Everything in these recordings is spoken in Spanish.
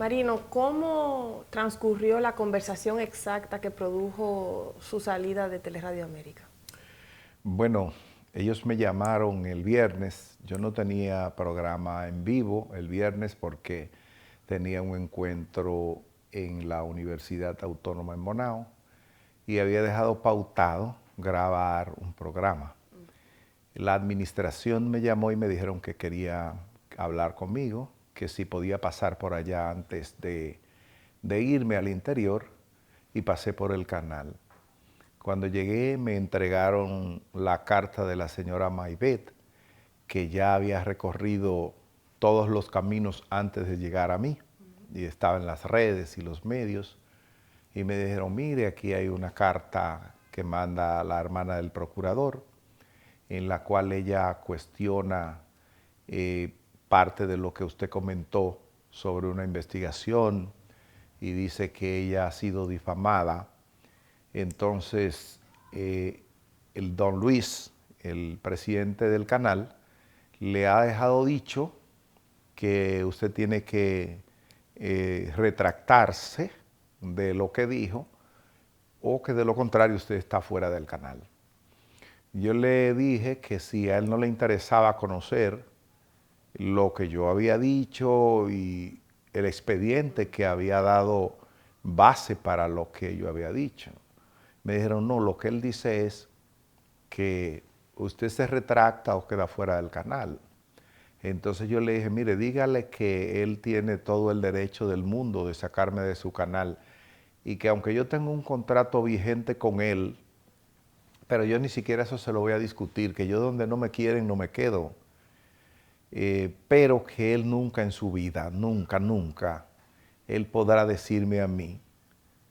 Marino, ¿cómo transcurrió la conversación exacta que produjo su salida de Teleradio América? Bueno, ellos me llamaron el viernes. Yo no tenía programa en vivo el viernes porque tenía un encuentro en la Universidad Autónoma en Bonao y había dejado pautado grabar un programa. La administración me llamó y me dijeron que quería hablar conmigo, que si podía pasar por allá antes de irme al interior, y pasé por el canal. Cuando llegué me entregaron la carta de la señora Maybet, que ya había recorrido todos los caminos antes de llegar a mí, y estaba en las redes y los medios, y me dijeron, mire, aquí hay una carta que manda la hermana del procurador, en la cual ella cuestiona parte de lo que usted comentó sobre una investigación y dice que ella ha sido difamada. Entonces, el don Luis, el presidente del canal, le ha dejado dicho que usted tiene que retractarse de lo que dijo o que de lo contrario usted está fuera del canal. Yo le dije que si a él no le interesaba conocer lo que yo había dicho y el expediente que había dado base para lo que yo había dicho. Me dijeron, no, lo que él dice es que usted se retracta o queda fuera del canal. Entonces yo le dije, mire, dígale que él tiene todo el derecho del mundo de sacarme de su canal y que aunque yo tengo un contrato vigente con él, pero yo ni siquiera eso se lo voy a discutir, que yo donde no me quieren no me quedo. Pero que él nunca en su vida, nunca, él podrá decirme a mí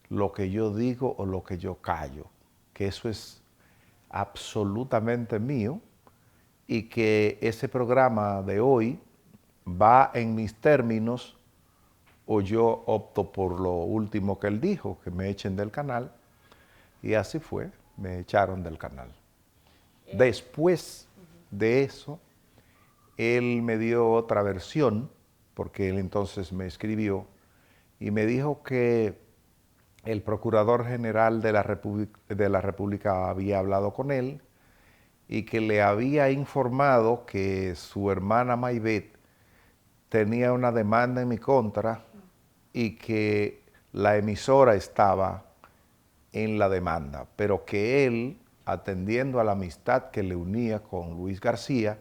lo que yo digo o lo que yo callo, que eso es absolutamente mío y que ese programa de hoy va en mis términos o yo opto por lo último que él dijo, que me echen del canal, y así fue, me echaron del canal. Después de eso, él me dio otra versión, porque él entonces me escribió y me dijo que el Procurador General de la República había hablado con él y que le había informado que su hermana Maybet tenía una demanda en mi contra y que la emisora estaba en la demanda, pero que él, atendiendo a la amistad que le unía con Luis García,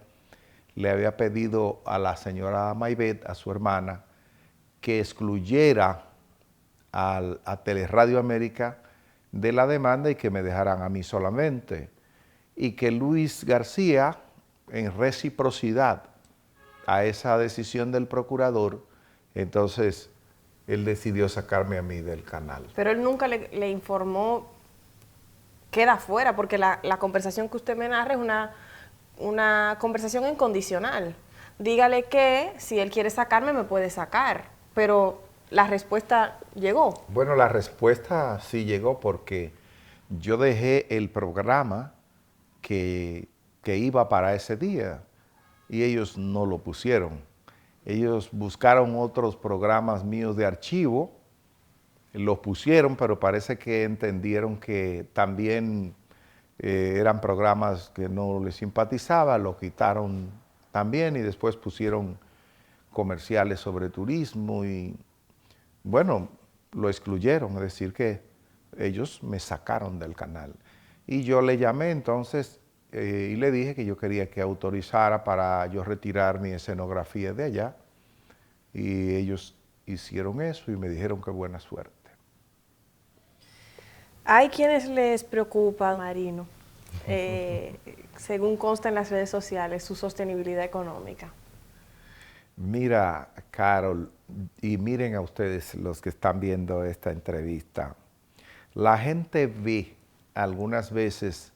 le había pedido a la señora Maybet, a su hermana, que excluyera a Teleradio América de la demanda y que me dejaran a mí solamente. Y que Luis García, en reciprocidad a esa decisión del procurador, entonces él decidió sacarme a mí del canal. Pero él nunca le informó, queda fuera, porque la conversación que usted me narra es una conversación incondicional. Dígale que si él quiere sacarme, me puede sacar, pero la respuesta llegó. Bueno, la respuesta sí llegó porque yo dejé el programa que iba para ese día y ellos no lo pusieron. Ellos buscaron otros programas míos de archivo, los pusieron, pero parece que entendieron que también eran programas que no les simpatizaba, lo quitaron también y después pusieron comerciales sobre turismo y bueno, lo excluyeron, es decir que ellos me sacaron del canal. Y yo le llamé entonces y le dije que yo quería que autorizara para yo retirar mi escenografía de allá y ellos hicieron eso y me dijeron que buena suerte. Hay quienes les preocupa, Marino, según consta en las redes sociales, su sostenibilidad económica. Mira, Carol, y miren a ustedes los que están viendo esta entrevista, la gente ve algunas veces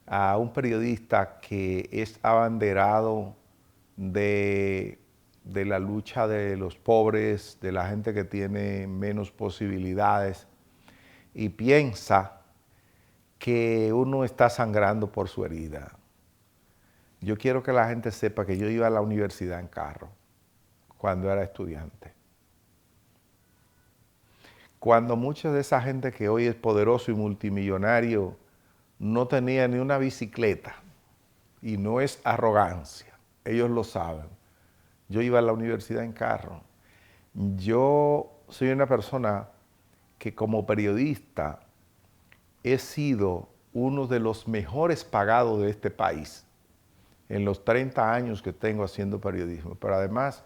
a un periodista que es abanderado de la lucha de los pobres, de la gente que tiene menos posibilidades, y piensa que uno está sangrando por su herida. Yo quiero que la gente sepa que yo iba a la universidad en carro cuando era estudiante. cuando mucha de esa gente que hoy es poderoso y multimillonario no tenía ni una bicicleta, y no es arrogancia, ellos lo saben. Yo iba a la universidad en carro. Yo soy una persona que como periodista he sido uno de los mejores pagados de este país en los 30 años que tengo haciendo periodismo. Pero además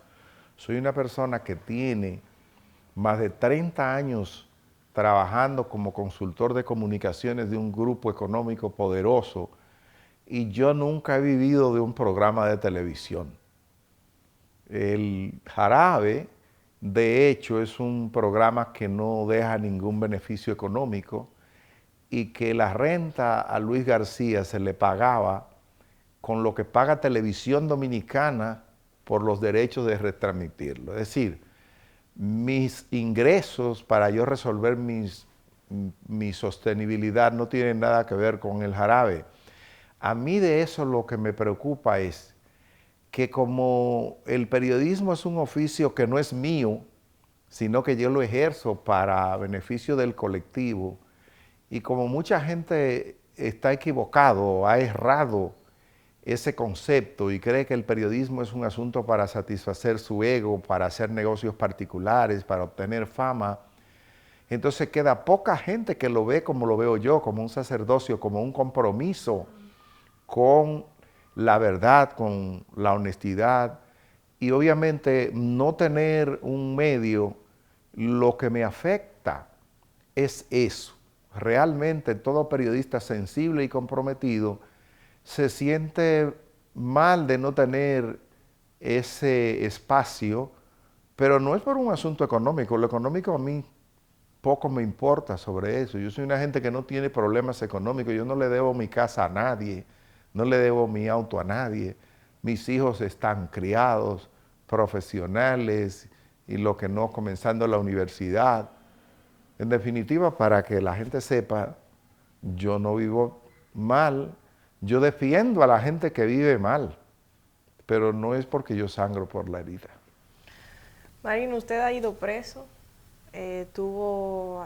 soy una persona que tiene más de 30 años trabajando como consultor de comunicaciones de un grupo económico poderoso, y yo nunca he vivido de un programa de televisión. El Jarabe, de hecho, es un programa que no deja ningún beneficio económico y que la renta a Luis García se le pagaba con lo que paga Televisión Dominicana por los derechos de retransmitirlo. Es decir, mis ingresos para yo resolver mi sostenibilidad no tienen nada que ver con el Jarabe. A mí de eso lo que me preocupa es que como el periodismo es un oficio que no es mío, sino que yo lo ejerzo para beneficio del colectivo, y como mucha gente está equivocado, ha errado ese concepto y cree que el periodismo es un asunto para satisfacer su ego, para hacer negocios particulares, para obtener fama, entonces queda poca gente que lo ve como lo veo yo, como un sacerdocio, como un compromiso con la verdad, con la honestidad, y obviamente no tener un medio, lo que me afecta es eso. Realmente todo periodista sensible y comprometido se siente mal de no tener ese espacio, pero no es por un asunto económico. Lo económico a mí poco me importa sobre eso. Yo soy una gente que no tiene problemas económicos. Yo no le debo mi casa a nadie, no le debo mi auto a nadie. Mis hijos están criados, profesionales, y lo que no, comenzando la universidad. En definitiva, para que la gente sepa, yo no vivo mal. Yo defiendo a la gente que vive mal, pero no es porque yo sangro por la herida. Marino, usted ha ido preso, tuvo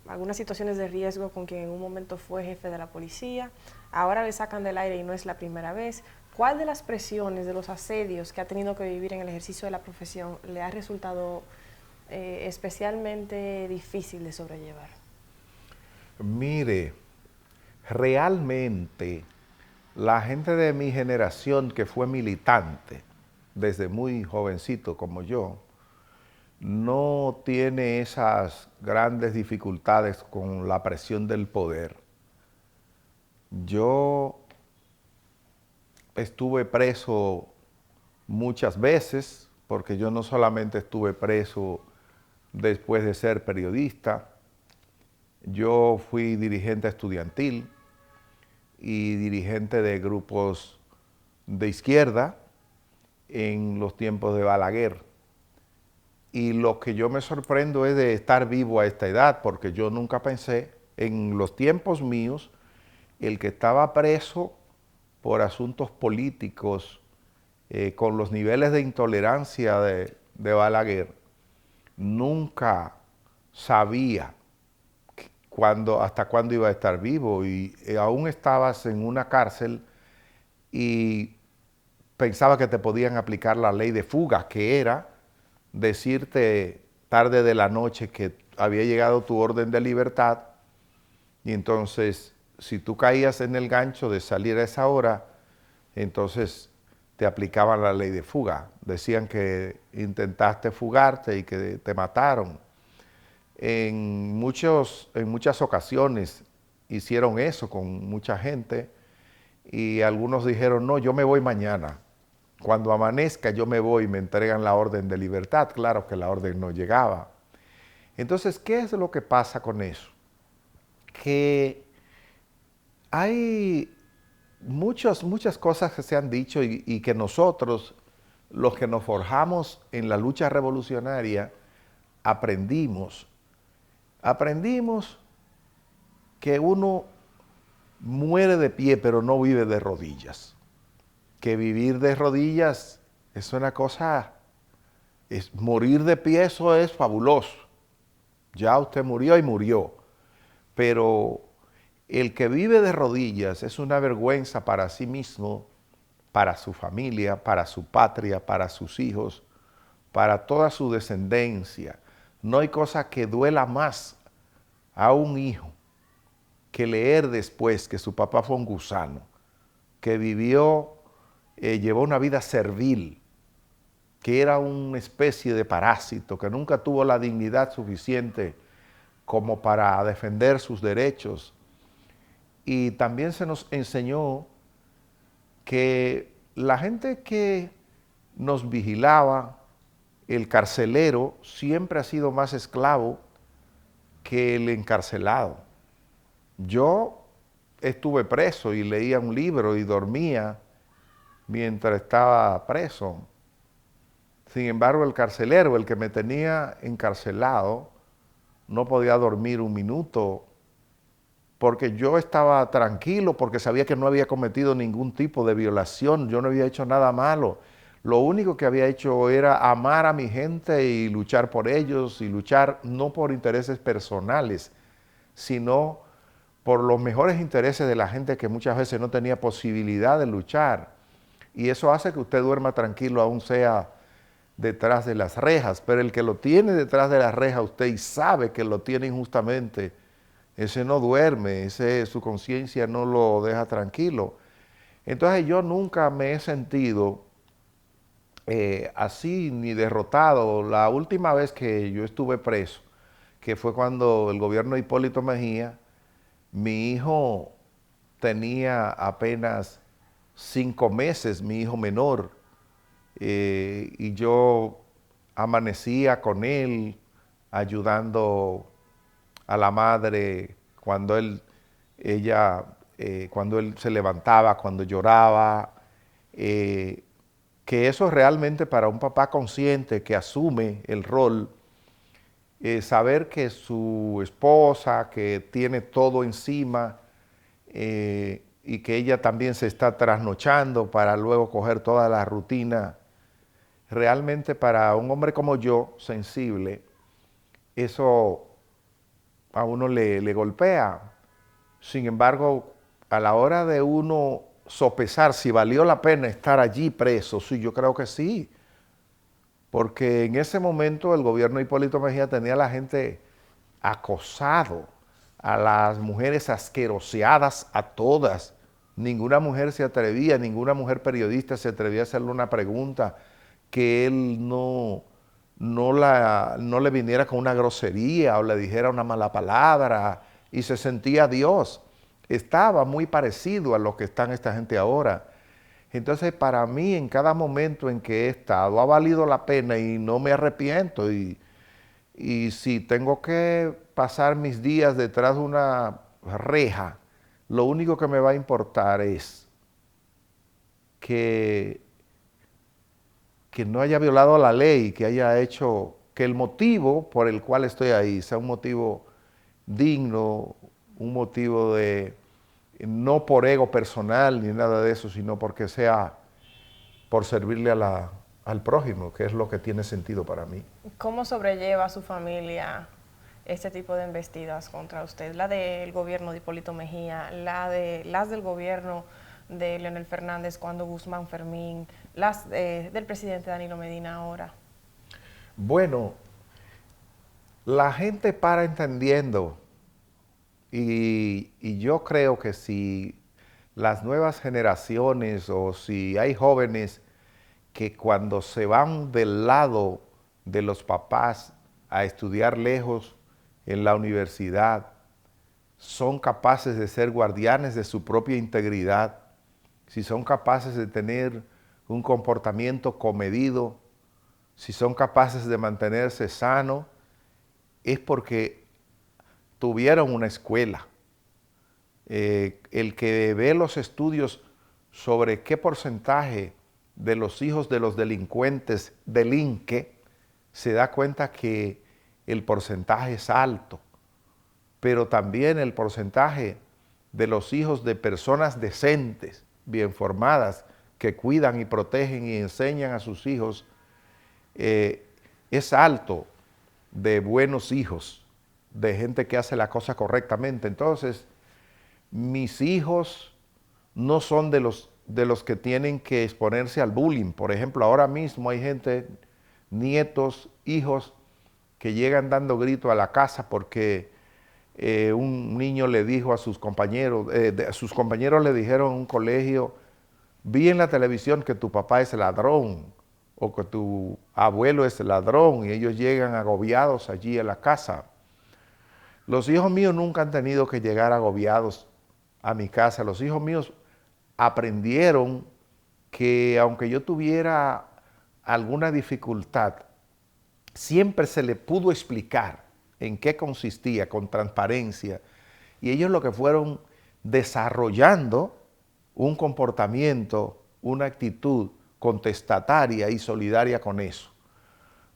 algunas situaciones de riesgo con quien en un momento fue jefe de la policía, ahora le sacan del aire y no es la primera vez. ¿Cuál de las presiones, de los asedios que ha tenido que vivir en el ejercicio de la profesión le ha resultado especialmente difícil de sobrellevar? Mire, realmente la gente de mi generación que fue militante desde muy jovencito como yo, no tiene esas grandes dificultades con la presión del poder. Yo estuve preso muchas veces, porque yo no solamente estuve preso después de ser periodista, yo fui dirigente estudiantil y dirigente de grupos de izquierda en los tiempos de Balaguer. Y lo que yo me sorprendo es de estar vivo a esta edad, porque yo nunca pensé en los tiempos míos, el que estaba preso por asuntos políticos, con los niveles de intolerancia de Balaguer, nunca sabía hasta cuándo iba a estar vivo, y aún estabas en una cárcel y pensaba que te podían aplicar la ley de fuga, que era decirte tarde de la noche que había llegado tu orden de libertad, y entonces si tú caías en el gancho de salir a esa hora, entonces te aplicaban la ley de fuga. Decían que intentaste fugarte y que te mataron. En muchas ocasiones hicieron eso con mucha gente, y algunos dijeron, no, yo me voy mañana. Cuando amanezca yo me voy y me entregan la orden de libertad. Claro que la orden no llegaba. Entonces, ¿qué es lo que pasa con eso? Que hay muchas cosas que se han dicho y que nosotros, los que nos forjamos en la lucha revolucionaria, aprendimos. Aprendimos que uno muere de pie, pero no vive de rodillas. Que vivir de rodillas es una cosa, morir de pie, eso es fabuloso. Ya usted murió y murió. Pero el que vive de rodillas es una vergüenza para sí mismo, para su familia, para su patria, para sus hijos, para toda su descendencia. No hay cosa que duela más a un hijo que leer después que su papá fue un gusano, que vivió, llevó una vida servil, que era una especie de parásito, que nunca tuvo la dignidad suficiente como para defender sus derechos. Y también se nos enseñó que la gente que nos vigilaba, el carcelero, siempre ha sido más esclavo que el encarcelado. Yo estuve preso y leía un libro y dormía mientras estaba preso. Sin embargo, el carcelero, el que me tenía encarcelado, no podía dormir un minuto porque yo estaba tranquilo, porque sabía que no había cometido ningún tipo de violación, yo no había hecho nada malo. Lo único que había hecho era amar a mi gente y luchar por ellos, y luchar no por intereses personales, sino por los mejores intereses de la gente que muchas veces no tenía posibilidad de luchar. Y eso hace que usted duerma tranquilo, aún sea detrás de las rejas, pero el que lo tiene detrás de las rejas usted y sabe que lo tiene injustamente, ese no duerme, su conciencia no lo deja tranquilo. Entonces yo nunca me he sentido así ni derrotado. La última vez que yo estuve preso, que fue cuando el gobierno de Hipólito Mejía, mi hijo tenía apenas 5 meses, mi hijo menor, y yo amanecía con él, ayudando a la madre cuando cuando él se levantaba, cuando lloraba, que eso realmente para un papá consciente que asume el rol, saber que su esposa, que tiene todo encima, y que ella también se está trasnochando para luego coger toda la rutina, realmente para un hombre como yo, sensible, eso a uno le golpea. Sin embargo, a la hora de uno sopesar si valió la pena estar allí preso, sí, yo creo que sí. Porque en ese momento el gobierno de Hipólito Mejía tenía a la gente acosado, a las mujeres asqueroseadas a todas. Ninguna mujer se atrevía, ninguna mujer periodista se atrevía a hacerle una pregunta que él no le viniera con una grosería o le dijera una mala palabra, y se sentía Dios. Estaba muy parecido a lo que están esta gente ahora. Entonces, para mí, en cada momento en que he estado, ha valido la pena y no me arrepiento. Y si tengo que pasar mis días detrás de una reja, lo único que me va a importar es que no haya violado la ley, que haya hecho, que el motivo por el cual estoy ahí sea un motivo digno, un motivo de, no por ego personal ni nada de eso, sino porque sea por servirle al prójimo, que es lo que tiene sentido para mí. ¿Cómo sobrelleva su familia este tipo de embestidas contra usted? La del gobierno de Hipólito Mejía, las del gobierno de Leonel Fernández cuando Guzmán Fermín, las del presidente Danilo Medina ahora. Bueno, la gente para entendiendo, y yo creo que si las nuevas generaciones o si hay jóvenes que cuando se van del lado de los papás a estudiar lejos en la universidad, son capaces de ser guardianes de su propia integridad, si son capaces de tener un comportamiento comedido, si son capaces de mantenerse sano, es porque tuvieron una escuela. El que ve los estudios sobre qué porcentaje de los hijos de los delincuentes delinque, se da cuenta que el porcentaje es alto, pero también el porcentaje de los hijos de personas decentes, bien formadas, que cuidan y protegen y enseñan a sus hijos, es alto, de buenos hijos. de gente que hace la cosa correctamente. Entonces, mis hijos no son de los que tienen que exponerse al bullying. Por ejemplo, ahora mismo hay gente, nietos, hijos, que llegan dando grito a la casa porque un niño le dijo a sus compañeros le dijeron en un colegio: vi en la televisión que tu papá es ladrón o que tu abuelo es ladrón, y ellos llegan agobiados allí a la casa. Los hijos míos nunca han tenido que llegar agobiados a mi casa. Los hijos míos aprendieron que aunque yo tuviera alguna dificultad, siempre se le pudo explicar en qué consistía con transparencia, y ellos lo que fueron desarrollando un comportamiento, una actitud contestataria y solidaria con eso.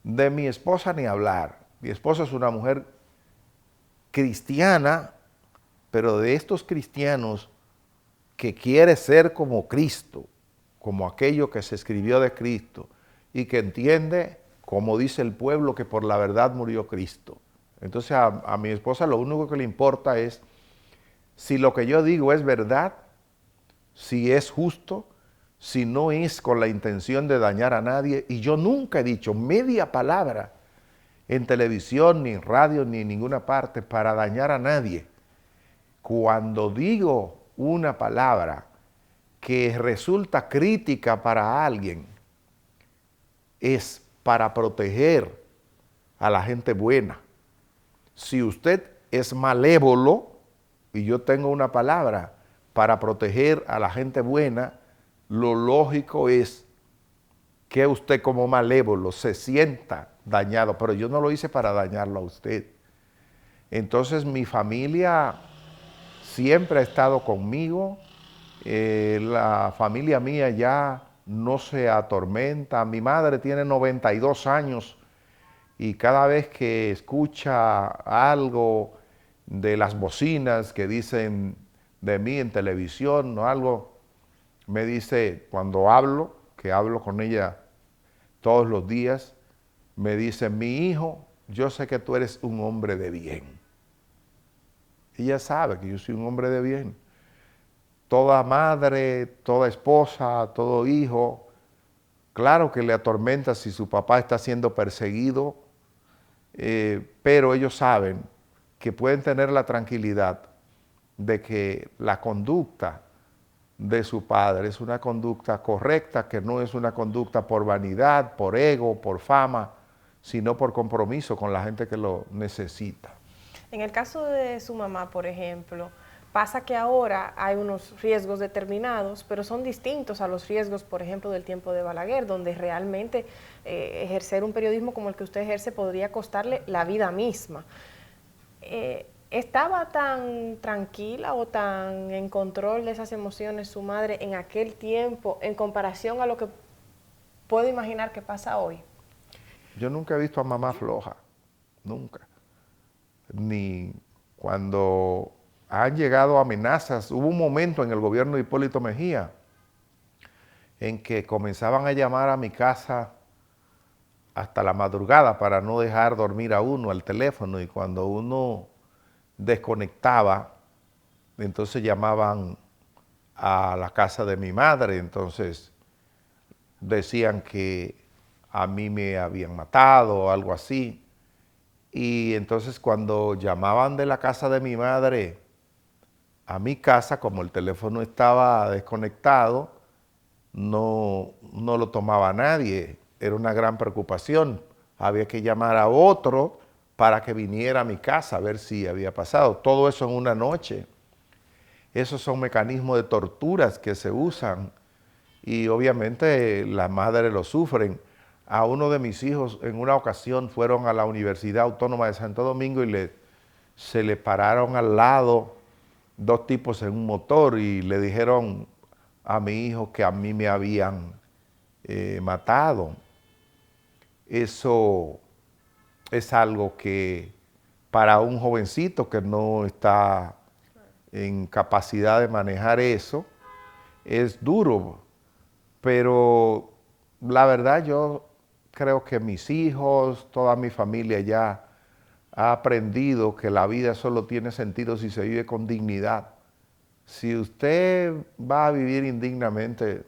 De mi esposa ni hablar. Mi esposa es una mujer cristiana, pero de estos cristianos que quiere ser como Cristo, como aquello que se escribió de Cristo, y que entiende, como dice el pueblo, que por la verdad murió Cristo. Entonces a mi esposa lo único que le importa es si lo que yo digo es verdad, si es justo, si no es con la intención de dañar a nadie. Y yo nunca he dicho media palabra en televisión, ni en radio, ni en ninguna parte para dañar a nadie. Cuando digo una palabra que resulta crítica para alguien, es para proteger a la gente buena. Si usted es malévolo y yo tengo una palabra para proteger a la gente buena, lo lógico es que usted como malévolo se sienta dañado, pero yo no lo hice para dañarlo a usted. Entonces mi familia siempre ha estado conmigo, la familia mía ya no se atormenta. Mi madre tiene 92 años y cada vez que escucha algo de las bocinas que dicen de mí en televisión o algo, me dice, cuando hablo, que hablo con ella todos los días, me dice: mi hijo, yo sé que tú eres un hombre de bien. Ella sabe que yo soy un hombre de bien. Toda madre, toda esposa, todo hijo, claro que le atormenta si su papá está siendo perseguido, pero ellos saben que pueden tener la tranquilidad de que la conducta de su padre es una conducta correcta, que no es una conducta por vanidad, por ego, por fama, sino por compromiso con la gente que lo necesita. En el caso de su mamá, por ejemplo, pasa que ahora hay unos riesgos determinados, pero son distintos a los riesgos, por ejemplo, del tiempo de Balaguer, donde realmente ejercer un periodismo como el que usted ejerce podría costarle la vida misma. ¿Estaba tan tranquila o tan en control de esas emociones su madre en aquel tiempo en comparación a lo que puedo imaginar que pasa hoy? Yo nunca he visto a mamá floja, nunca. Ni cuando han llegado amenazas. Hubo un momento en el gobierno de Hipólito Mejía en que comenzaban a llamar a mi casa hasta la madrugada para no dejar dormir a uno al teléfono, y cuando uno desconectaba, entonces llamaban a la casa de mi madre, entonces decían que a mí me habían matado o algo así. Y entonces cuando llamaban de la casa de mi madre a mi casa, como el teléfono estaba desconectado, no lo tomaba nadie. Era una gran preocupación. Había que llamar a otro para que viniera a mi casa a ver si había pasado. Todo eso en una noche. Esos son mecanismos de torturas que se usan y obviamente las madres lo sufren. A uno de mis hijos en una ocasión fueron a la Universidad Autónoma de Santo Domingo y se le pararon al lado dos tipos en un motor y le dijeron a mi hijo que a mí me habían matado. Eso es algo que para un jovencito que no está en capacidad de manejar eso, es duro. Pero la verdad yo creo que mis hijos, toda mi familia ya ha aprendido que la vida solo tiene sentido si se vive con dignidad. Si usted va a vivir indignamente,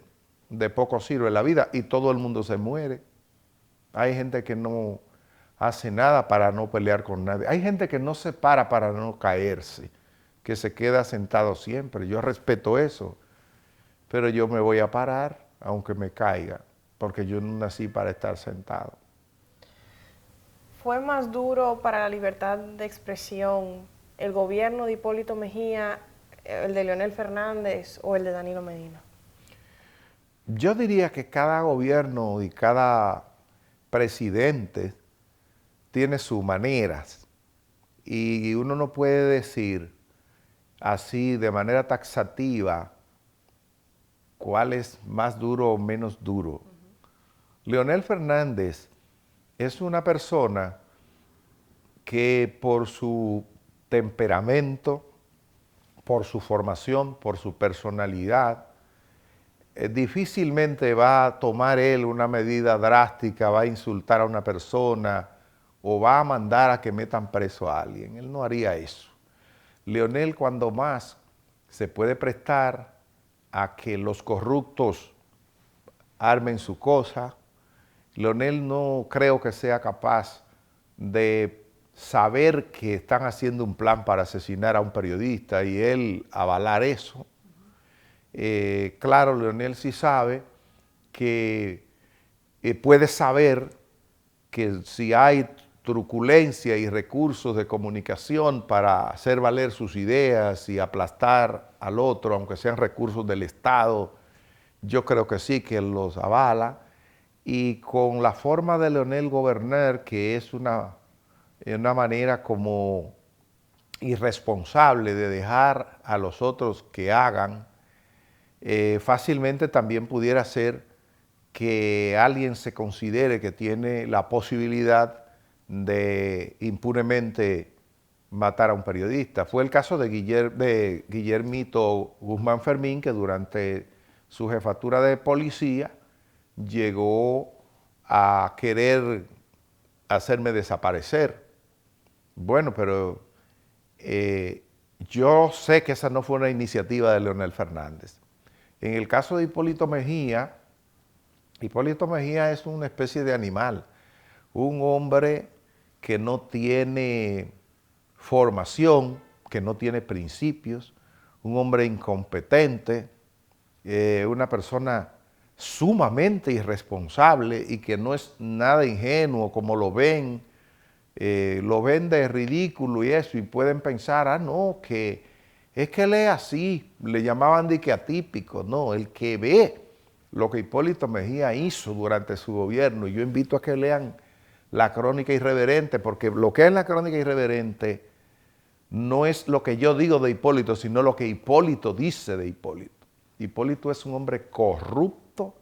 de poco sirve la vida y todo el mundo se muere. Hay gente que no hace nada para no pelear con nadie. Hay gente que no se para no caerse, que se queda sentado siempre. Yo respeto eso, pero yo me voy a parar aunque me caiga, porque yo no nací para estar sentado. ¿Fue más duro para la libertad de expresión el gobierno de Hipólito Mejía, el de Leonel Fernández o el de Danilo Medina? Yo diría que cada gobierno y cada presidente tiene sus maneras y uno no puede decir así de manera taxativa cuál es más duro o menos duro. Leonel Fernández es una persona que por su temperamento, por su formación, por su personalidad, difícilmente va a tomar él una medida drástica, va a insultar a una persona o va a mandar a que metan preso a alguien. Él no haría eso. Leonel, cuando más se puede prestar a que los corruptos armen su cosa, Leonel no creo que sea capaz de saber que están haciendo un plan para asesinar a un periodista y él avalar eso. Claro, Leonel sí sabe que puede saber que si hay truculencia y recursos de comunicación para hacer valer sus ideas y aplastar al otro, aunque sean recursos del Estado, yo creo que sí, que él los avala. Y con la forma de Leonel gobernar, que es una manera como irresponsable de dejar a los otros que hagan, fácilmente también pudiera ser que alguien se considere que tiene la posibilidad de impunemente matar a un periodista. Fue el caso de Guillermito Guzmán Fermín, que durante su jefatura de policía llegó a querer hacerme desaparecer. Bueno, pero yo sé que esa no fue una iniciativa de Leonel Fernández. En el caso de Hipólito Mejía es una especie de animal, un hombre que no tiene formación, que no tiene principios, un hombre incompetente, una persona sumamente irresponsable y que no es nada ingenuo como lo ven de ridículo y eso, y pueden pensar, ah, no, que es que él es así, le llamaban de que atípico. No, el que ve lo que Hipólito Mejía hizo durante su gobierno, y yo invito a que lean la Crónica Irreverente, porque lo que es la Crónica Irreverente no es lo que yo digo de Hipólito, sino lo que Hipólito dice de Hipólito. Hipólito es un hombre corrupto,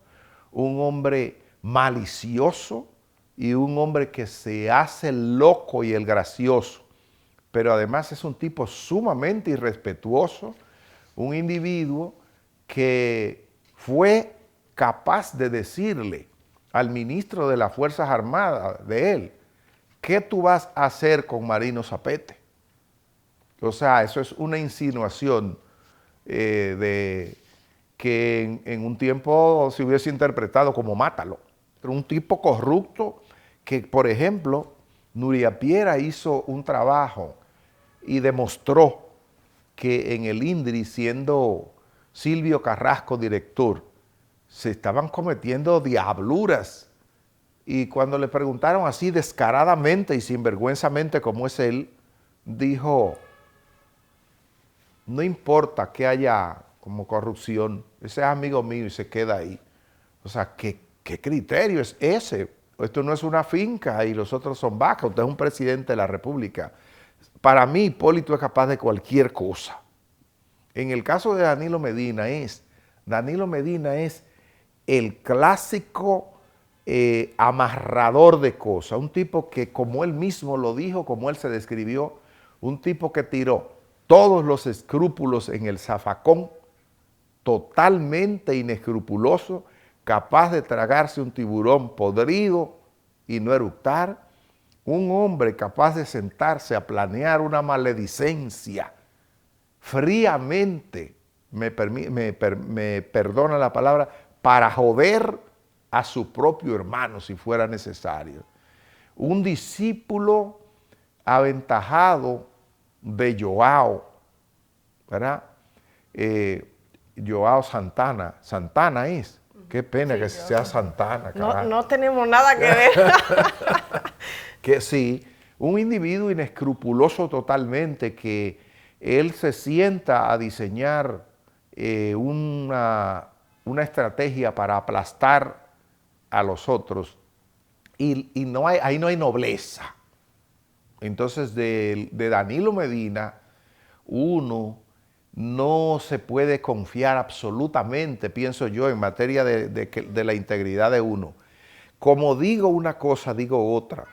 un hombre malicioso y un hombre que se hace el loco y el gracioso, pero además es un tipo sumamente irrespetuoso, un individuo que fue capaz de decirle al ministro de las Fuerzas Armadas de él, ¿qué tú vas a hacer con Marino Zapete? O sea, eso es una insinuación de que en un tiempo se hubiese interpretado como mátalo. Pero un tipo corrupto que, por ejemplo, Nuria Piera hizo un trabajo y demostró que en el INDRI, siendo Silvio Carrasco director, se estaban cometiendo diabluras. Y cuando le preguntaron así descaradamente y sinvergüenzamente como es él, dijo, no importa que haya como corrupción, ese es amigo mío y se queda ahí. O sea, ¿qué criterio es ese? Esto no es una finca y los otros son vacas, usted es un presidente de la República. Para mí, Hipólito es capaz de cualquier cosa. En el caso de Danilo Medina es el clásico amarrador de cosas, un tipo que, como él mismo lo dijo, como él se describió, un tipo que tiró todos los escrúpulos en el zafacón, totalmente inescrupuloso, capaz de tragarse un tiburón podrido y no eructar, un hombre capaz de sentarse a planear una maledicencia fríamente, me perdona la palabra, para joder a su propio hermano si fuera necesario. Un discípulo aventajado de Joao, ¿verdad? Joao Santana. Santana es. Qué pena, sí, que sea Santana. No, no tenemos nada que ver. Que sí, un individuo inescrupuloso totalmente, que él se sienta a diseñar una estrategia para aplastar a los otros, y no hay, ahí no hay nobleza. Entonces de Danilo Medina uno no se puede confiar absolutamente, pienso yo, en materia de la integridad de uno. Como digo una cosa, digo otra.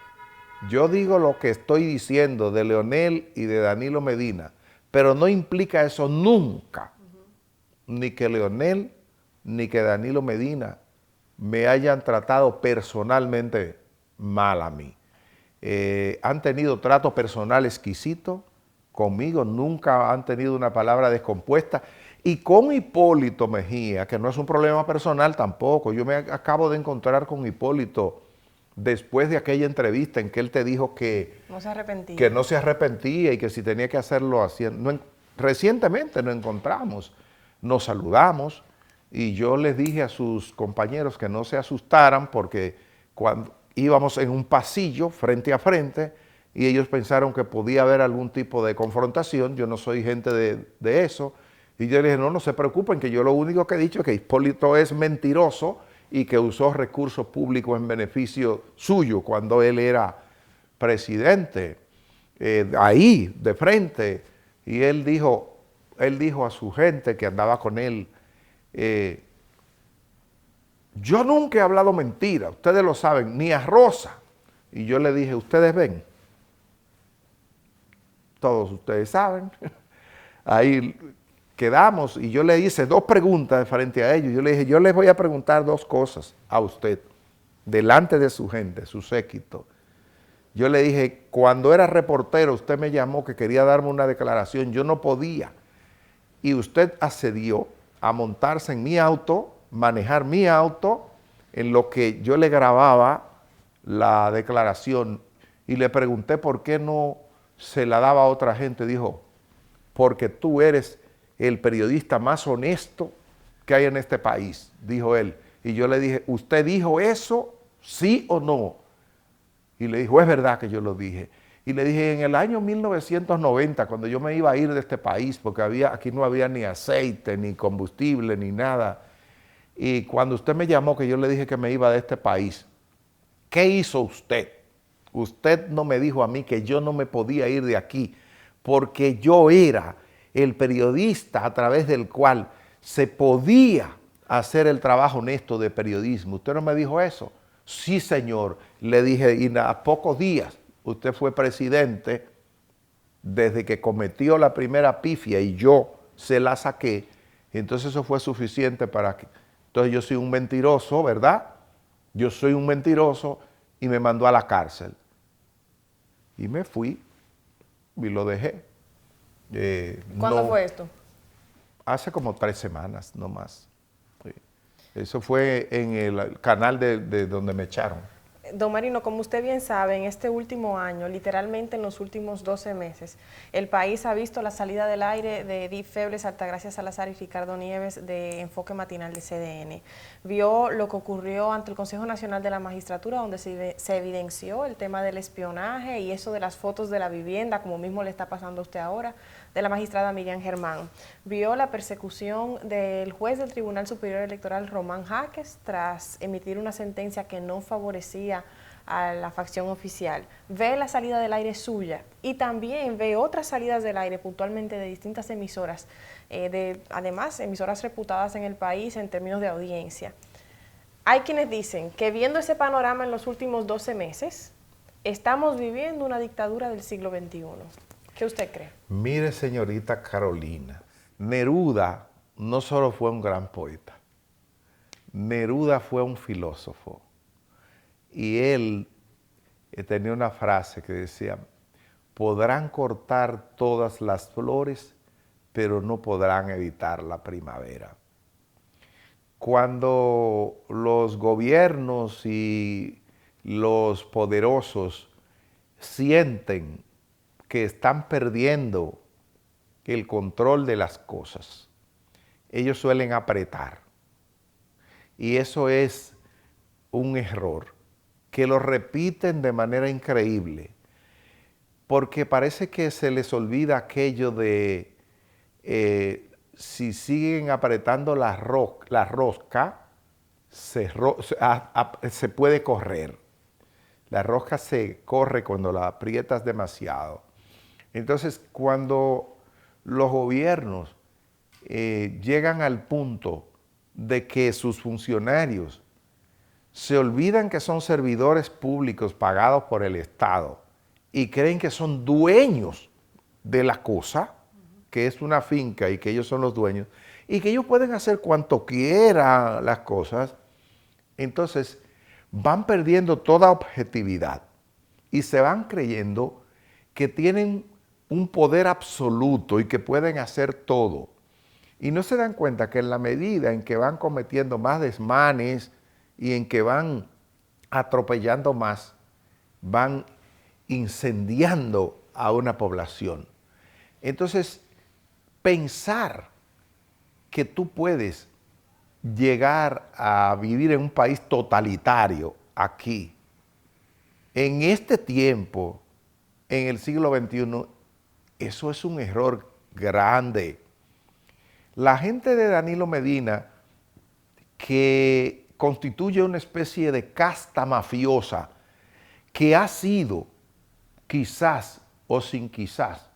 Yo digo lo que estoy diciendo de Leonel y de Danilo Medina, pero no implica eso nunca, ni que Leonel ni que Danilo Medina me hayan tratado personalmente mal a mí. Han tenido trato personal exquisito conmigo, nunca han tenido una palabra descompuesta. Y con Hipólito Mejía, que no es un problema personal tampoco, yo me acabo de encontrar con Hipólito después de aquella entrevista en que él te dijo que no se arrepentía, y que si tenía que hacerlo haciendo. Recientemente nos encontramos, nos saludamos, y yo les dije a sus compañeros que no se asustaran porque cuando íbamos en un pasillo frente a frente y ellos pensaron que podía haber algún tipo de confrontación. Yo no soy gente de eso. Y yo les dije, no se preocupen, que yo lo único que he dicho es que Hipólito es mentiroso y que usó recursos públicos en beneficio suyo cuando él era presidente, ahí, de frente. Y él dijo a su gente que andaba con él, yo nunca he hablado mentira, ustedes lo saben, ni a Rosa. Y yo le dije, ustedes ven, todos ustedes saben. Ahí quedamos y yo le hice dos preguntas frente a ellos. Yo le dije, yo les voy a preguntar dos cosas a usted, delante de su gente, su séquito. Yo le dije, cuando era reportero, usted me llamó que quería darme una declaración, yo no podía. Y usted accedió a montarse en mi auto, manejar mi auto, en lo que yo le grababa la declaración, y le pregunté por qué no se la daba a otra gente. Dijo, porque tú eres el periodista más honesto que hay en este país, dijo él. Y yo le dije, ¿usted dijo eso, sí o no? Y le dijo, es verdad que yo lo dije. Y le dije, en el año 1990, cuando yo me iba a ir de este país, porque aquí no había ni aceite, ni combustible, ni nada, y cuando usted me llamó, que yo le dije que me iba de este país, ¿qué hizo usted? Usted no me dijo a mí que yo no me podía ir de aquí, porque yo era el periodista a través del cual se podía hacer el trabajo honesto de periodismo. ¿Usted no me dijo eso? Sí, señor. Le dije, y a pocos días usted fue presidente, desde que cometió la primera pifia y yo se la saqué, entonces eso fue suficiente para que... Entonces yo soy un mentiroso, ¿verdad? Yo soy un mentiroso, y me mandó a la cárcel. Y me fui y lo dejé. ¿Cuándo fue esto? Hace como 3 semanas, no más. Sí. Eso fue en el canal de donde me echaron. Don Marino, como usted bien sabe, en este último año, literalmente en los últimos 12 meses, el país ha visto la salida del aire de Edith Febles, Altagracia Salazar y Ricardo Nieves de Enfoque Matinal de CDN. Vio lo que ocurrió ante el Consejo Nacional de la Magistratura, donde se evidenció el tema del espionaje y eso de las fotos de la vivienda, como mismo le está pasando a usted ahora, de la magistrada Miriam Germán. Vio la persecución del juez del Tribunal Superior Electoral, Román Jaques, tras emitir una sentencia que no favorecía a la facción oficial. Ve la salida del aire suya y también ve otras salidas del aire puntualmente de distintas emisoras, además emisoras reputadas en el país en términos de audiencia. Hay quienes dicen que viendo ese panorama en los últimos 12 meses, estamos viviendo una dictadura del siglo XXI. ¿Qué usted cree? Mire, señorita Carolina, Neruda no solo fue un gran poeta, Neruda fue un filósofo. Y él tenía una frase que decía, podrán cortar todas las flores, pero no podrán evitar la primavera. Cuando los gobiernos y los poderosos sienten que están perdiendo el control de las cosas, ellos suelen apretar. Y eso es un error, que lo repiten de manera increíble, porque parece que se les olvida aquello de si siguen apretando la rosca, se puede correr. La rosca se corre cuando la aprietas demasiado. Entonces, cuando los gobiernos llegan al punto de que sus funcionarios se olvidan que son servidores públicos pagados por el Estado y creen que son dueños de la cosa, que es una finca y que ellos son los dueños, y que ellos pueden hacer cuanto quieran las cosas, entonces van perdiendo toda objetividad y se van creyendo que tienen un poder absoluto y que pueden hacer todo. Y no se dan cuenta que en la medida en que van cometiendo más desmanes y en que van atropellando más, van incendiando a una población. Entonces, pensar que tú puedes llegar a vivir en un país totalitario aquí, en este tiempo, en el siglo XXI, eso es un error grande. La gente de Danilo Medina, que constituye una especie de casta mafiosa, que ha sido, quizás o sin quizás,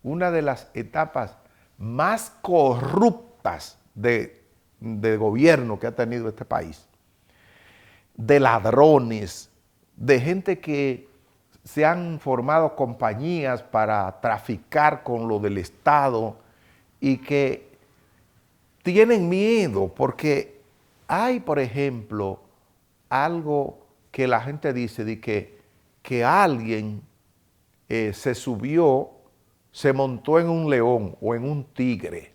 una de las etapas más corruptas de gobierno que ha tenido este país, de ladrones, de gente que se han formado compañías para traficar con lo del Estado y que tienen miedo porque hay, por ejemplo, algo que la gente dice de que alguien se subió, se montó en un león o en un tigre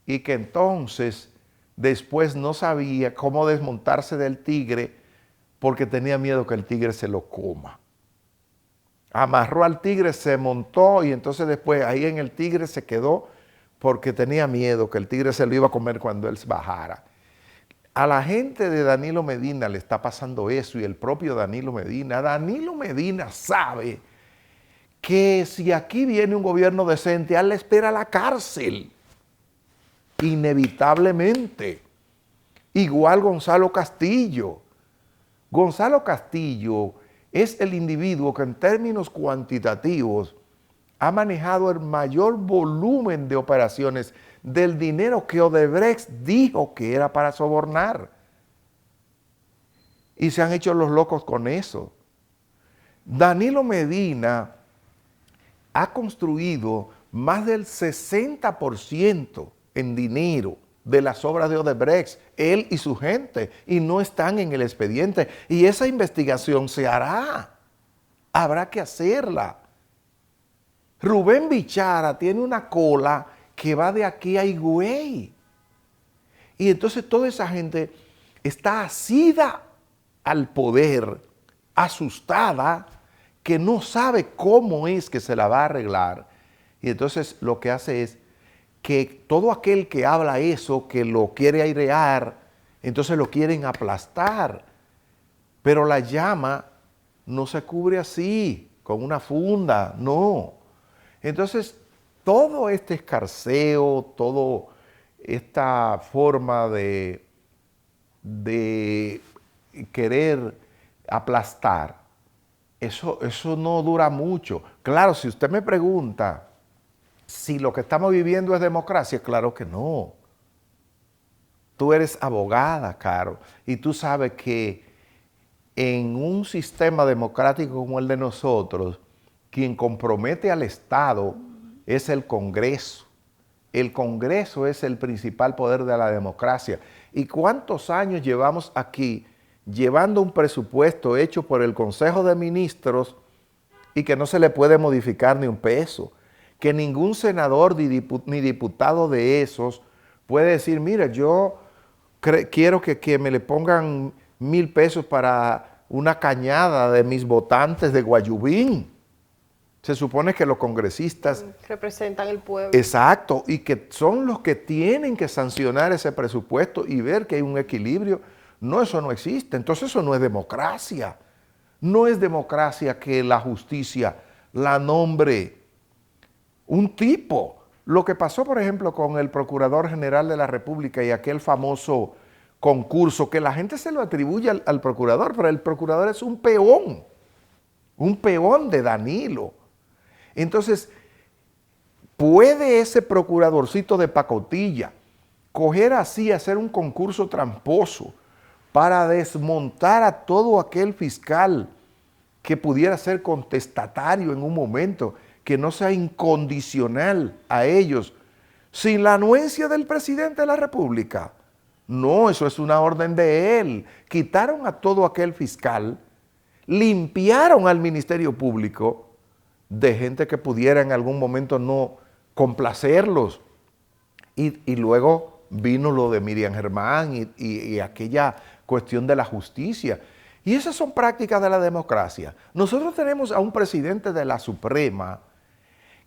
y que entonces después no sabía cómo desmontarse del tigre porque tenía miedo que el tigre se lo coma. Amarró al tigre, se montó y entonces después ahí en el tigre se quedó porque tenía miedo que el tigre se lo iba a comer cuando él bajara. A la gente de Danilo Medina le está pasando eso y el propio Danilo Medina sabe que si aquí viene un gobierno decente, a él le espera la cárcel, inevitablemente. Igual Gonzalo Castillo. Gonzalo Castillo es el individuo que en términos cuantitativos ha manejado el mayor volumen de operaciones del dinero que Odebrecht dijo que era para sobornar. Y se han hecho los locos con eso. Danilo Medina ha construido más del 60% en dinero de las obras de Odebrecht, él y su gente, y no están en el expediente. Y esa investigación se hará. Habrá que hacerla. Rubén Bichara tiene una cola que va de aquí a Higüey. Y entonces toda esa gente está asida al poder, asustada, que no sabe cómo es que se la va a arreglar. Y entonces lo que hace es que todo aquel que habla eso, que lo quiere airear, entonces lo quieren aplastar. Pero la llama no se cubre así, con una funda, no. Entonces, todo este escarceo, toda esta forma de querer aplastar, eso no dura mucho. Claro, si usted me pregunta si lo que estamos viviendo es democracia, claro que no. Tú eres abogada, Caro, y tú sabes que en un sistema democrático como el de nosotros, quien compromete al Estado es el Congreso. El Congreso es el principal poder de la democracia. ¿Y cuántos años llevamos aquí llevando un presupuesto hecho por el Consejo de Ministros y que no se le puede modificar ni un peso, que ningún senador ni diputado de esos puede decir, mira, yo quiero que me le pongan 1,000 pesos para una cañada de mis votantes de Guayubín. Se supone que los congresistas representan el pueblo. Exacto, y que son los que tienen que sancionar ese presupuesto y ver que hay un equilibrio. No, eso no existe. Entonces eso no es democracia. No es democracia que la justicia la nombre un tipo. Lo que pasó, por ejemplo, con el Procurador General de la República y aquel famoso concurso, que la gente se lo atribuye al procurador, pero el procurador es un peón de Danilo. Entonces, ¿puede ese procuradorcito de pacotilla coger así, hacer un concurso tramposo para desmontar a todo aquel fiscal que pudiera ser contestatario en un momento, que no sea incondicional a ellos, sin la anuencia del presidente de la República? No, eso es una orden de él. Quitaron a todo aquel fiscal, limpiaron al Ministerio Público de gente que pudiera en algún momento no complacerlos. Y luego vino lo de Miriam Germán y aquella cuestión de la justicia. Y esas son prácticas de la democracia. Nosotros tenemos a un presidente de la Suprema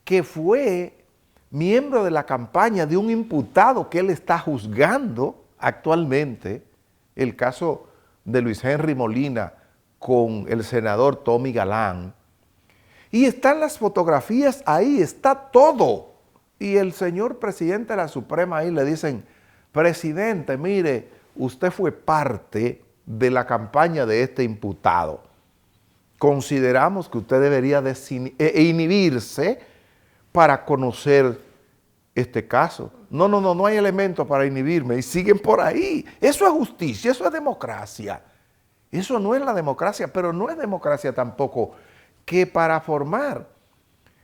que fue miembro de la campaña de un imputado que él está juzgando actualmente, el caso de Luis Henry Molina con el senador Tommy Galán. Y están las fotografías ahí, está todo. Y el señor presidente de la Suprema ahí le dicen, presidente, mire, usted fue parte de la campaña de este imputado. Consideramos que usted debería inhibirse para conocer este caso. No hay elementos para inhibirme y siguen por ahí. Eso es justicia, eso es democracia. Eso no es la democracia, pero no es democracia tampoco que para formar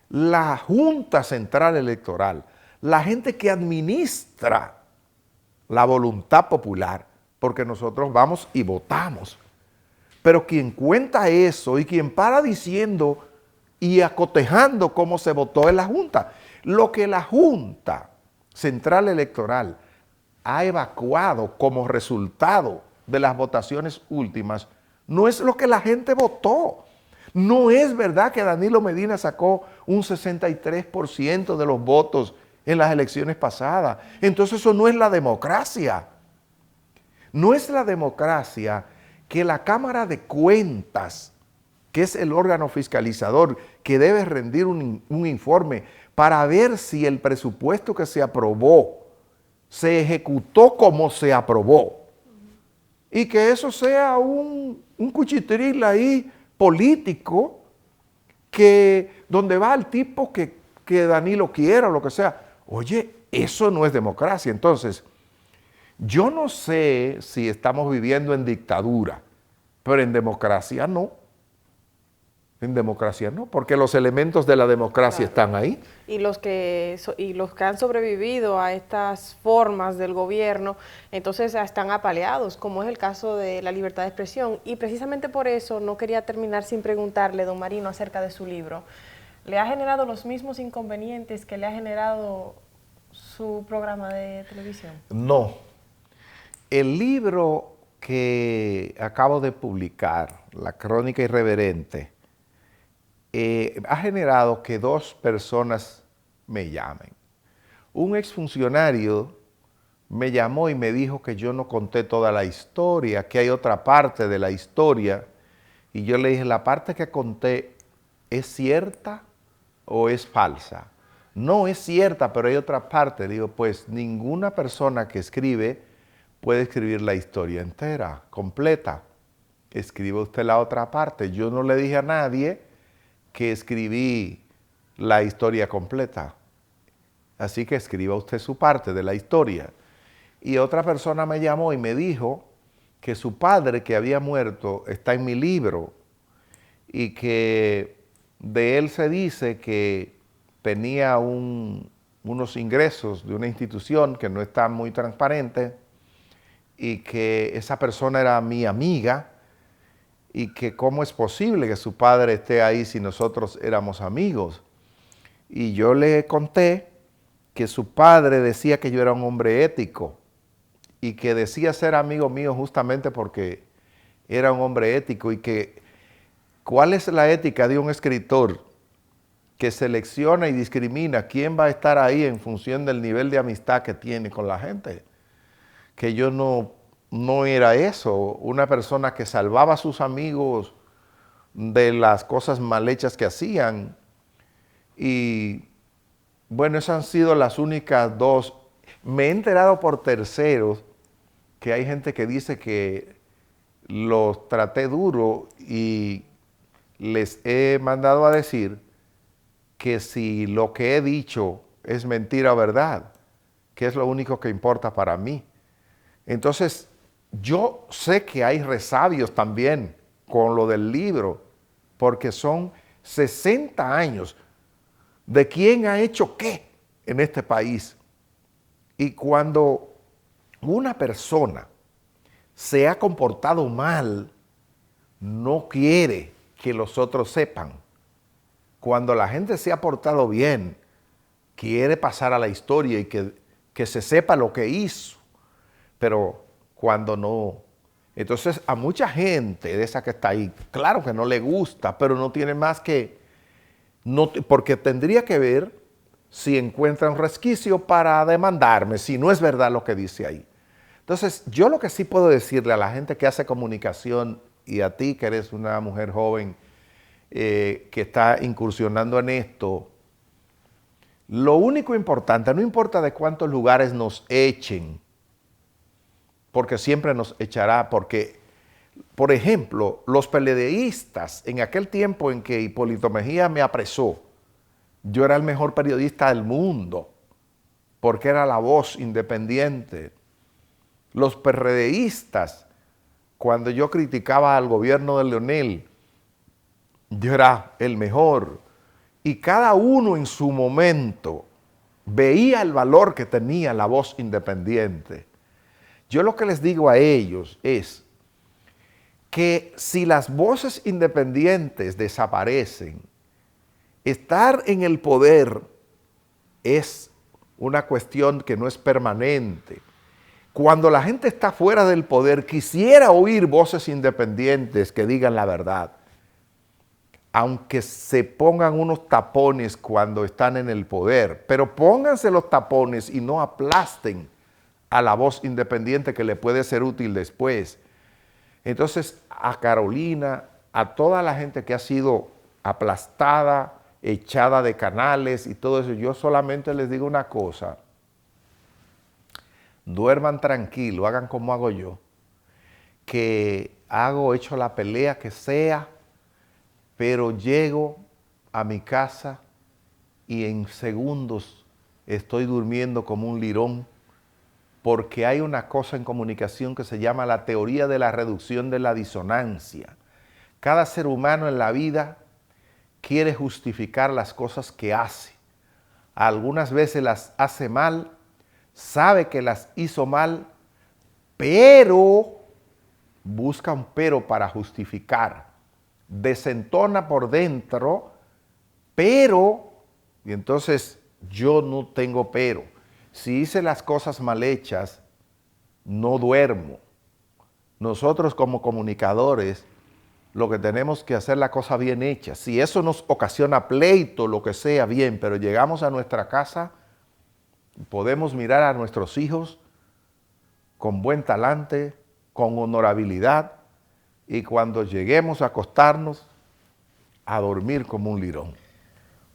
la Junta Central Electoral, la gente que administra la voluntad popular, porque nosotros vamos y votamos, pero quien cuenta eso y quien para diciendo y acotejando cómo se votó es la Junta. Lo que la Junta Central Electoral ha evacuado como resultado de las votaciones últimas no es lo que la gente votó. No es verdad que Danilo Medina sacó un 63% de los votos en las elecciones pasadas. Entonces eso no es la democracia. No es la democracia que la Cámara de Cuentas, que es el órgano fiscalizador que debe rendir un informe para ver si el presupuesto que se aprobó se ejecutó como se aprobó. Y que eso sea un cuchitril ahí político, que donde va el tipo que Danilo quiera o lo que sea. Oye, eso no es democracia. Entonces, yo no sé si estamos viviendo en dictadura, pero en democracia no. En democracia no, porque los elementos de la democracia están ahí. Y los que han sobrevivido a estas formas del gobierno, entonces están apaleados, como es el caso de la libertad de expresión. Y precisamente por eso no quería terminar sin preguntarle, don Marino, acerca de su libro. ¿Le ha generado los mismos inconvenientes que le ha generado su programa de televisión? No. El libro que acabo de publicar, La Crónica Irreverente, ha generado que 2 personas me llamen. Un exfuncionario me llamó y me dijo que yo no conté toda la historia, que hay otra parte de la historia, y yo le dije, ¿la parte que conté es cierta o es falsa? No, es cierta, pero hay otra parte. Le digo, pues ninguna persona que escribe puede escribir la historia entera, completa. Escribe usted la otra parte. Yo no le dije a nadie que escribí la historia completa. Así que escriba usted su parte de la historia. Y otra persona me llamó y me dijo que su padre, que había muerto, está en mi libro y que de él se dice que tenía unos ingresos de una institución que no está muy transparente y que esa persona era mi amiga y que cómo es posible que su padre esté ahí si nosotros éramos amigos. Y yo le conté que su padre decía que yo era un hombre ético y que decía ser amigo mío justamente porque era un hombre ético y que ¿cuál es la ética de un escritor que selecciona y discrimina quién va a estar ahí en función del nivel de amistad que tiene con la gente? Que yo no era eso, una persona que salvaba a sus amigos de las cosas mal hechas que hacían. Y bueno, esas han sido las únicas dos. Me he enterado por terceros que hay gente que dice que los traté duro y les he mandado a decir que si lo que he dicho es mentira o verdad, que es lo único que importa para mí. Entonces, yo sé que hay resabios también con lo del libro, porque son 60 años de quién ha hecho qué en este país. Y cuando una persona se ha comportado mal, no quiere que los otros sepan. Cuando la gente se ha portado bien, quiere pasar a la historia y que se sepa lo que hizo. Pero cuando no, entonces a mucha gente de esa que está ahí, claro que no le gusta, pero no tiene más que, no, porque tendría que ver si encuentra un resquicio para demandarme, si no es verdad lo que dice ahí. Entonces, yo lo que sí puedo decirle a la gente que hace comunicación y a ti que eres una mujer joven que está incursionando en esto, lo único importante, no importa de cuántos lugares nos echen, porque siempre nos echará, porque, por ejemplo, los PLDistas, en aquel tiempo en que Hipólito Mejía me apresó, yo era el mejor periodista del mundo, porque era la voz independiente. Los PRDistas, cuando yo criticaba al gobierno de Leonel, yo era el mejor. Y cada uno en su momento veía el valor que tenía la voz independiente. Yo lo que les digo a ellos es que si las voces independientes desaparecen, estar en el poder es una cuestión que no es permanente. Cuando la gente está fuera del poder, quisiera oír voces independientes que digan la verdad, aunque se pongan unos tapones cuando están en el poder, pero pónganse los tapones y no aplasten a la voz independiente que le puede ser útil después. Entonces, a Carolina, a toda la gente que ha sido aplastada, echada de canales y todo eso, yo solamente les digo una cosa: duerman tranquilo, hagan como hago yo, que hecho la pelea que sea, pero llego a mi casa y en segundos estoy durmiendo como un lirón, porque hay una cosa en comunicación que se llama la teoría de la reducción de la disonancia. Cada ser humano en la vida quiere justificar las cosas que hace. Algunas veces las hace mal, sabe que las hizo mal, pero busca un pero para justificar. Desentona por dentro, pero, y entonces yo no tengo pero. Si hice las cosas mal hechas, no duermo. Nosotros como comunicadores, lo que tenemos que hacer la cosa bien hecha. Si eso nos ocasiona pleito, lo que sea, bien, pero llegamos a nuestra casa, podemos mirar a nuestros hijos con buen talante, con honorabilidad, y cuando lleguemos a acostarnos, a dormir como un lirón.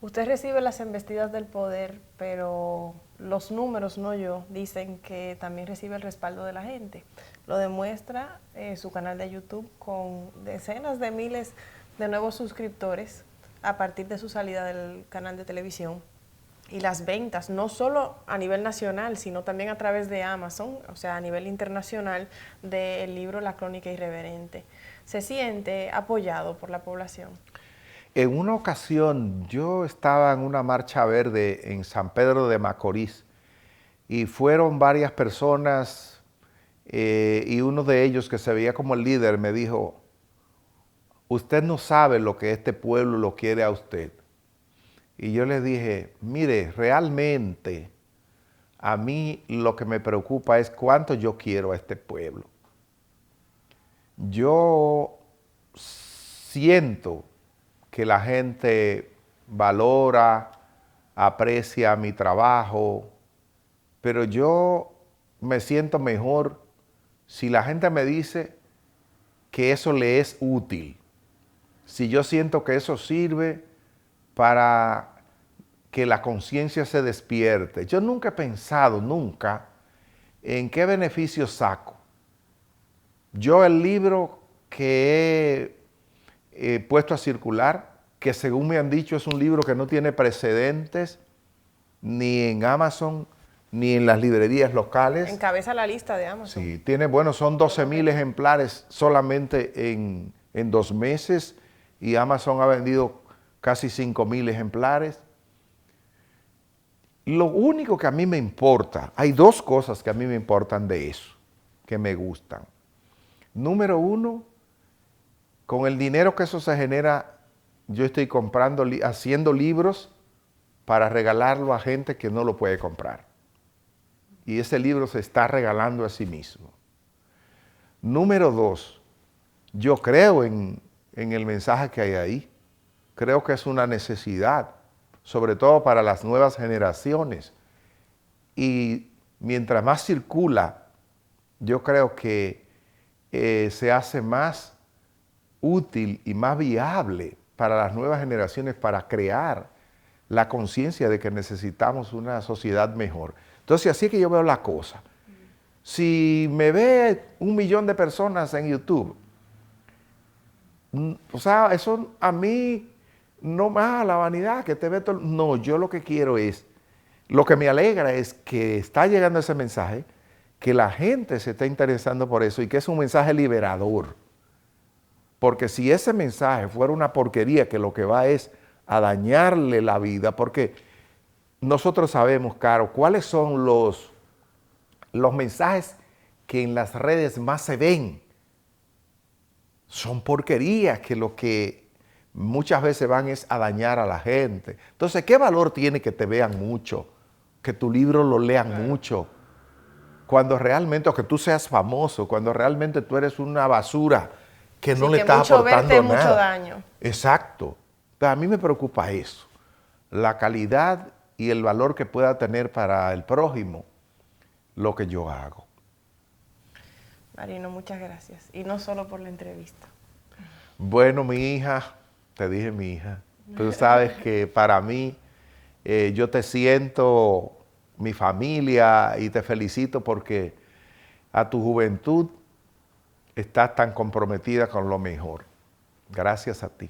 Usted recibe las embestidas del poder, pero los números, no yo, dicen que también recibe el respaldo de la gente. Lo demuestra su canal de YouTube con decenas de miles de nuevos suscriptores a partir de su salida del canal de televisión. Y las ventas, no solo a nivel nacional, sino también a través de Amazon, o sea, a nivel internacional, del libro La Crónica Irreverente. ¿Se siente apoyado por la población? En una ocasión yo estaba en una marcha verde en San Pedro de Macorís y fueron varias personas y uno de ellos que se veía como el líder me dijo, usted no sabe lo que este pueblo lo quiere a usted. Y yo le dije, mire, realmente a mí lo que me preocupa es cuánto yo quiero a este pueblo. Yo siento que la gente valora, aprecia mi trabajo, pero yo me siento mejor si la gente me dice que eso le es útil, si yo siento que eso sirve para que la conciencia se despierte. Yo nunca he pensado, nunca, en qué beneficio saco. Yo el libro que he puesto a circular, que según me han dicho es un libro que no tiene precedentes ni en Amazon ni en las librerías locales. Encabeza la lista de Amazon. Sí, tiene, bueno, son 12,000 ejemplares solamente en 2 meses y Amazon ha vendido casi 5,000 ejemplares. Lo único que a mí me importa, hay 2 cosas que a mí me importan de eso, que me gustan. Número 1, con el dinero que eso se genera, yo estoy comprando, haciendo libros para regalarlo a gente que no lo puede comprar. Y ese libro se está regalando a sí mismo. Número 2, yo creo en el mensaje que hay ahí. Creo que es una necesidad, sobre todo para las nuevas generaciones. Y mientras más circula, yo creo que se hace más útil y más viable para las nuevas generaciones para crear la conciencia de que necesitamos una sociedad mejor. Entonces, así que yo veo la cosa. Si me ve 1 millón de personas en YouTube, o sea, eso a mí no más la vanidad que te ve todo. No, yo lo que quiero es, lo que me alegra es que está llegando ese mensaje, que la gente se está interesando por eso y que es un mensaje liberador. Porque si ese mensaje fuera una porquería que lo que va es a dañarle la vida, porque nosotros sabemos, Caro, cuáles son los mensajes que en las redes más se ven. Son porquerías que lo que muchas veces van es a dañar a la gente. Entonces, ¿qué valor tiene que te vean mucho? Que tu libro lo lean mucho. Cuando realmente, o que tú seas famoso, cuando realmente tú eres una basura que no le estás aportando nada. Mucho daño. Exacto. A mí me preocupa eso. La calidad y el valor que pueda tener para el prójimo lo que yo hago. Marino, muchas gracias. Y no solo por la entrevista. Bueno, mi hija, te dije mi hija, tú sabes que para mí, yo te siento mi familia y te felicito porque a tu juventud estás tan comprometida con lo mejor. Gracias a ti.